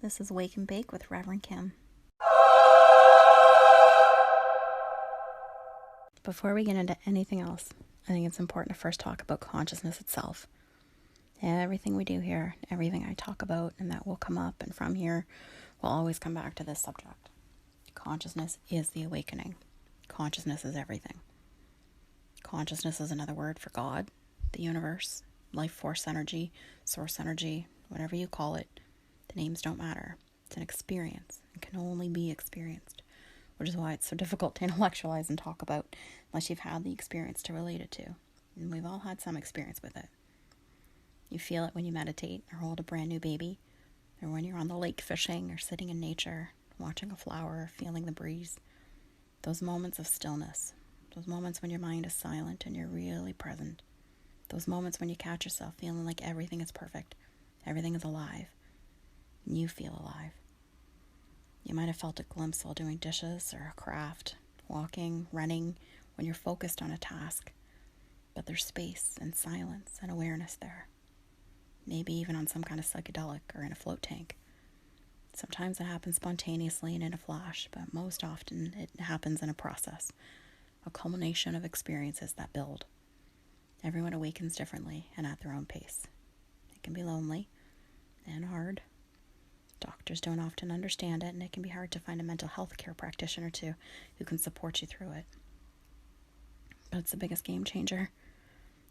This is Wake and Bake with Rev Kim. Before we get into anything else, I think it's important to first talk about consciousness itself. Everything we do here, everything I talk about, and that will come up, and from here, we'll always come back to this subject. Consciousness is the awakening. Consciousness is everything. Consciousness is another word for God, the universe, life force energy, source energy, whatever you call it. The names don't matter. It's an experience and can only be experienced, which is why it's so difficult to intellectualize and talk about unless you've had the experience to relate it to. And we've all had some experience with it. You feel it when you meditate or hold a brand new baby, or when you're on the lake fishing or sitting in nature, watching a flower, feeling the breeze. Those moments of stillness, those moments when your mind is silent and you're really present. Those moments when you catch yourself feeling like everything is perfect, everything is alive, and you feel alive. You might have felt a glimpse while doing dishes or a craft, walking, running, when you're focused on a task. But there's space and silence and awareness there. Maybe even on some kind of psychedelic or in a float tank. Sometimes it happens spontaneously and in a flash, but most often it happens in a process, a culmination of experiences that build. Everyone awakens differently and at their own pace. It can be lonely and hard. Doctors don't often understand it, and it can be hard to find a mental health care practitioner too who can support you through it. But it's the biggest game changer.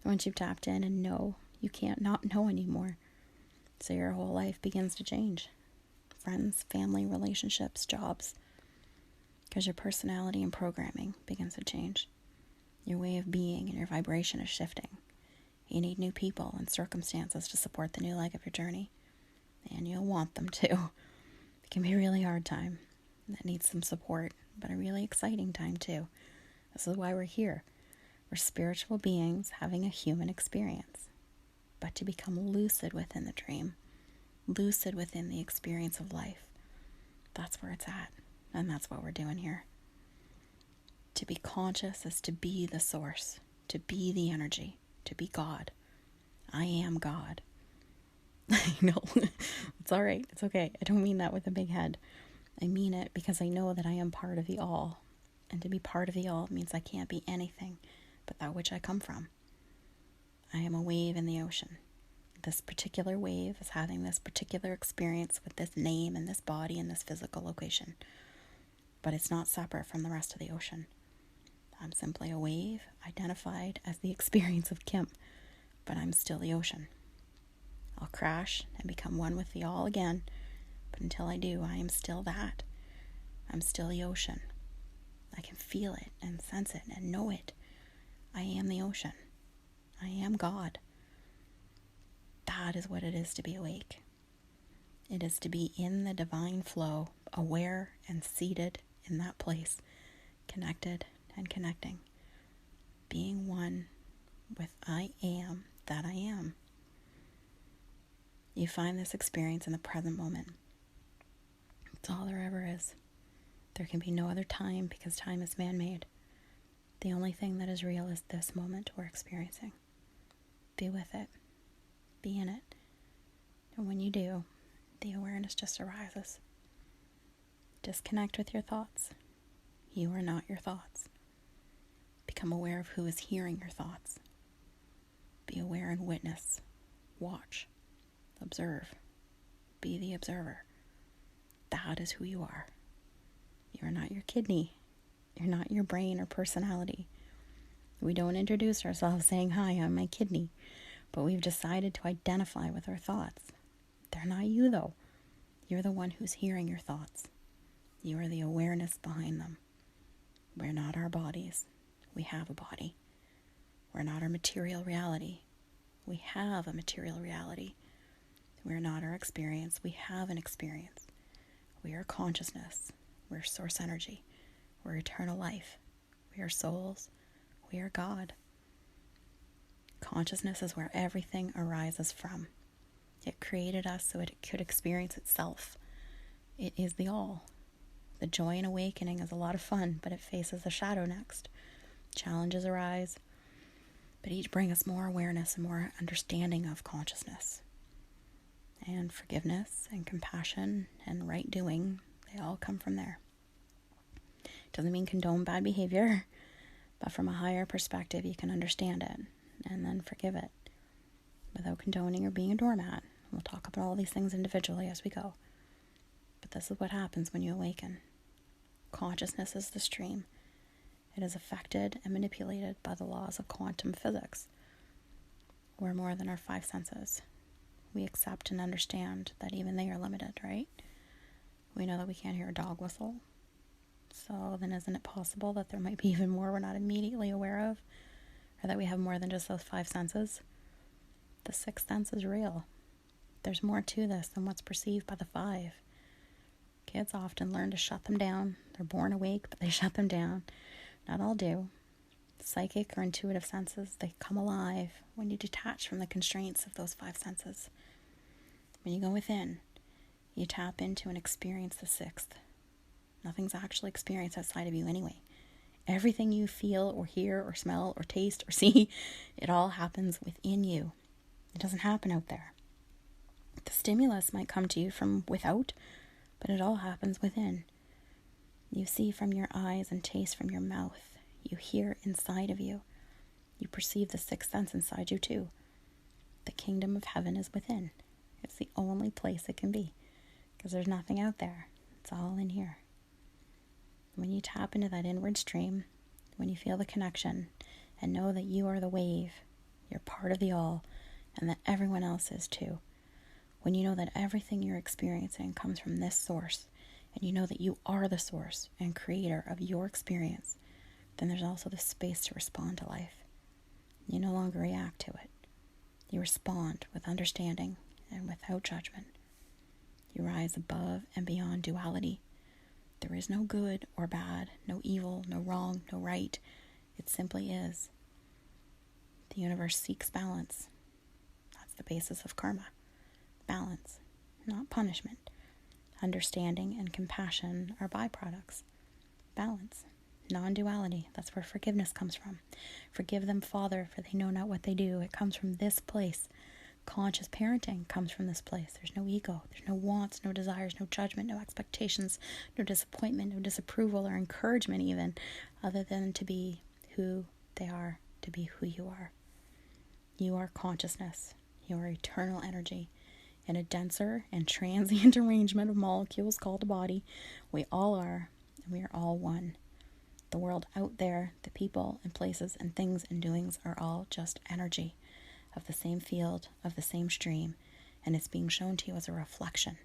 Once you've tapped in and know, you can't not know anymore. So your whole life begins to change. Friends, family, relationships, jobs. Because your personality and programming begins to change. Your way of being and your vibration is shifting. You need new people and circumstances to support the new leg of your journey. And you'll want them to. It can be a really hard time that needs some support, but a really exciting time too. This is why we're here. We're spiritual beings having a human experience. But to become lucid within the dream, lucid within the experience of life, that's where it's at. And that's what we're doing here. To be conscious is to be the source, to be the energy, to be God. I am God. I know. It's all right. It's okay. I don't mean that with a big head. I mean it because I know that I am part of the all. And to be part of the all means I can't be anything but that which I come from. I am a wave in the ocean. This particular wave is having this particular experience with this name and this body and this physical location. But it's not separate from the rest of the ocean. I'm simply a wave identified as the experience of Kim, but I'm still the ocean. I'll crash and become one with the all again, but until I do, I am still that. I'm still the ocean. I can feel it and sense it and know it. I am the ocean. I am God. That is what it is to be awake. It is to be in the divine flow, aware and seated in that place, connected and connecting, being one with I am that I am. You find this experience in the present moment. It's all there ever is. There can be no other time because time is man-made. The only thing that is real is this moment we're experiencing. Be with it. Be in it. And when you do, the awareness just arises. Disconnect with your thoughts. You are not your thoughts. Become aware of who is hearing your thoughts. Be aware and witness. Watch. Observe. Be the observer. That is who you are. You are not your kidney. You're not your brain or personality. We don't introduce ourselves saying, "Hi, I'm my kidney," but we've decided to identify with our thoughts. They're not you, though. You're the one who's hearing your thoughts. You are the awareness behind them. We're not our bodies. We have a body. We're not our material reality. We have a material reality. We're not our experience. We have an experience. We are consciousness. We're source energy. We're eternal life. We are souls. We are God. Consciousness is where everything arises from. It created us so it could experience itself. It is the all. The joy in awakening is a lot of fun, but it faces the shadow next. Challenges arise, but each bring us more awareness and more understanding of consciousness. And forgiveness and compassion and right doing, they all come from there. Doesn't mean condone bad behavior, but from a higher perspective, you can understand it and then forgive it without condoning or being a doormat. We'll talk about all these things individually as we go. But this is what happens when you awaken. Consciousness is the stream. It is affected and manipulated by the laws of quantum physics. We're more than our five senses. We accept and understand that even they are limited, right? We know that we can't hear a dog whistle. So then isn't it possible that there might be even more we're not immediately aware of? Or that we have more than just those five senses? The sixth sense is real. There's more to this than what's perceived by the five. Kids often learn to shut them down. They're born awake, but they shut them down. Not all do. Psychic or intuitive senses, they come alive when you detach from the constraints of those five senses. When you go within, you tap into and experience the sixth. Nothing's actually experienced outside of you anyway. Everything you feel or hear or smell or taste or see, it all happens within you. It doesn't happen out there. The stimulus might come to you from without, but it all happens within. You see from your eyes and taste from your mouth. You hear inside of you. You perceive the sixth sense inside you too. The kingdom of heaven is within. It's the only place it can be, because there's nothing out there. It's all in here. When you tap into that inward stream, when you feel the connection and know that you are the wave, you're part of the all, and that everyone else is too. When you know that everything you're experiencing comes from this source, and you know that you are the source and creator of your experience, then there's also the space to respond to life. You no longer react to it. You respond with understanding and without judgment. You rise above and beyond duality. There is no good or bad, no evil, no wrong, no right. It simply is. The universe seeks balance. That's the basis of karma. Balance, not punishment. Understanding and compassion are byproducts. Balance, non-duality. That's where forgiveness comes from. Forgive them, Father, for they know not what they do. It comes from this place. Conscious parenting comes from this place. There's no ego. There's no wants, no desires, no judgment, no expectations, no disappointment, no disapproval or encouragement even, other than to be who they are, to be who you are. You are consciousness. You are eternal energy. In a denser and transient arrangement of molecules called a body, we all are, and we are all one. The world out there, the people and places and things and doings are all just energy of the same field, of the same stream, and it's being shown to you as a reflection,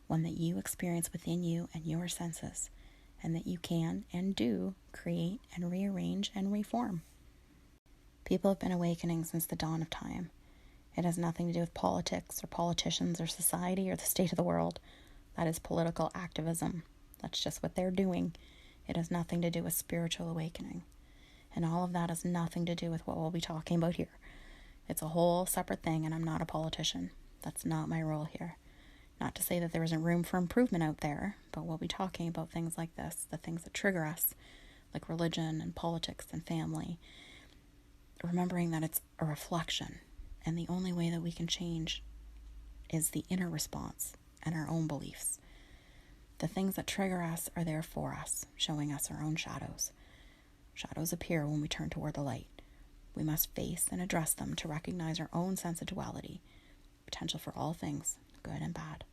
one that you experience within you and your senses, and that you can and do create and rearrange and reform. People have been awakening since the dawn of time. It has nothing to do with politics or politicians or society or the state of the world. That is political activism. That's just what they're doing. It has nothing to do with spiritual awakening. And all of that has nothing to do with what we'll be talking about here. It's a whole separate thing, and I'm not a politician. That's not my role here. Not to say that there isn't room for improvement out there, but we'll be talking about things like this, the things that trigger us, like religion and politics and family. Remembering that it's a reflection, and the only way that we can change is the inner response and our own beliefs. The things that trigger us are there for us, showing us our own shadows. Shadows appear when we turn toward the light. We must face and address them to recognize our own sense of duality, potential for all things, good and bad.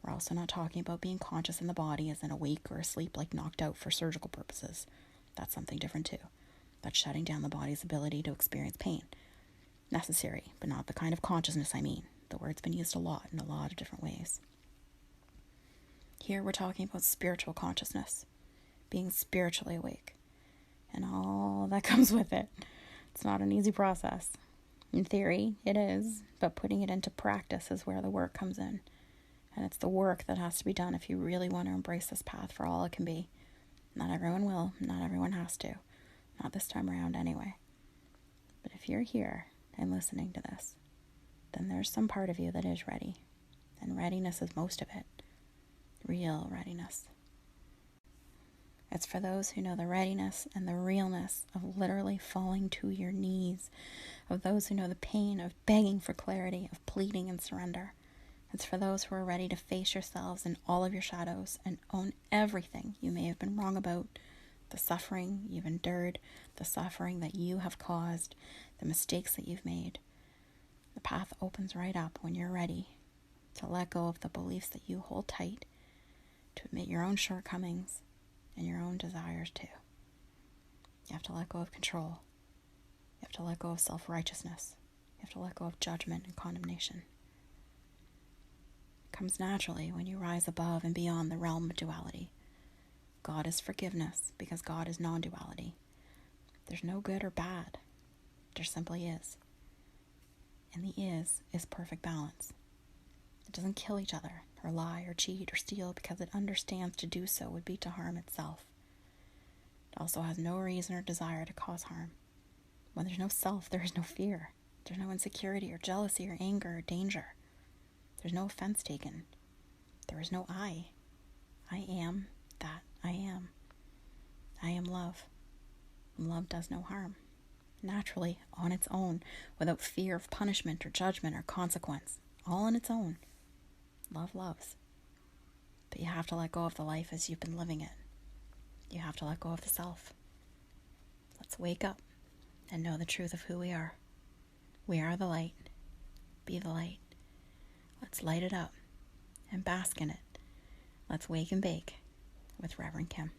We're also not talking about being conscious in the body as in awake or asleep, like knocked out for surgical purposes. That's something different too. That's shutting down the body's ability to experience pain. Necessary, but not the kind of consciousness I mean. The word's been used a lot in a lot of different ways. Here we're talking about spiritual consciousness, being spiritually awake, and all that comes with it. It's not an easy process. In theory, it is, but putting it into practice is where the work comes in. And it's the work that has to be done if you really want to embrace this path for all it can be. Not everyone will, not everyone has to. Not this time around anyway. But if you're here and listening to this, then there's some part of you that is ready. And readiness is most of it. Real readiness. It's for those who know the readiness and the realness of literally falling to your knees, of those who know the pain of begging for clarity, of pleading and surrender. It's for those who are ready to face yourselves and all of your shadows and own everything you may have been wrong about, the suffering you've endured, the suffering that you have caused, the mistakes that you've made. The path opens right up when you're ready to let go of the beliefs that you hold tight, to admit your own shortcomings and your own desires too. You have to let go of control. You have to let go of self-righteousness. You have to let go of judgment and condemnation. It comes naturally when you rise above and beyond the realm of duality. God is forgiveness because God is non-duality. There's no good or bad. There simply is. And the is perfect balance. It doesn't kill each other, or lie, or cheat, or steal because it understands to do so would be to harm itself. It also has no reason or desire to cause harm. When there's no self, there is no fear. There's no insecurity, or jealousy, or anger, or danger. There's no offense taken. There is no I. I am that I am. I am love. And love does no harm. Naturally, on its own, without fear of punishment or judgment or consequence. All on its own. Love loves. But you have to let go of the life as you've been living it. You have to let go of the self. Let's wake up and know the truth of who we are. We are the light. Be the light. Let's light it up and bask in it. Let's wake and bake with Rev Kim.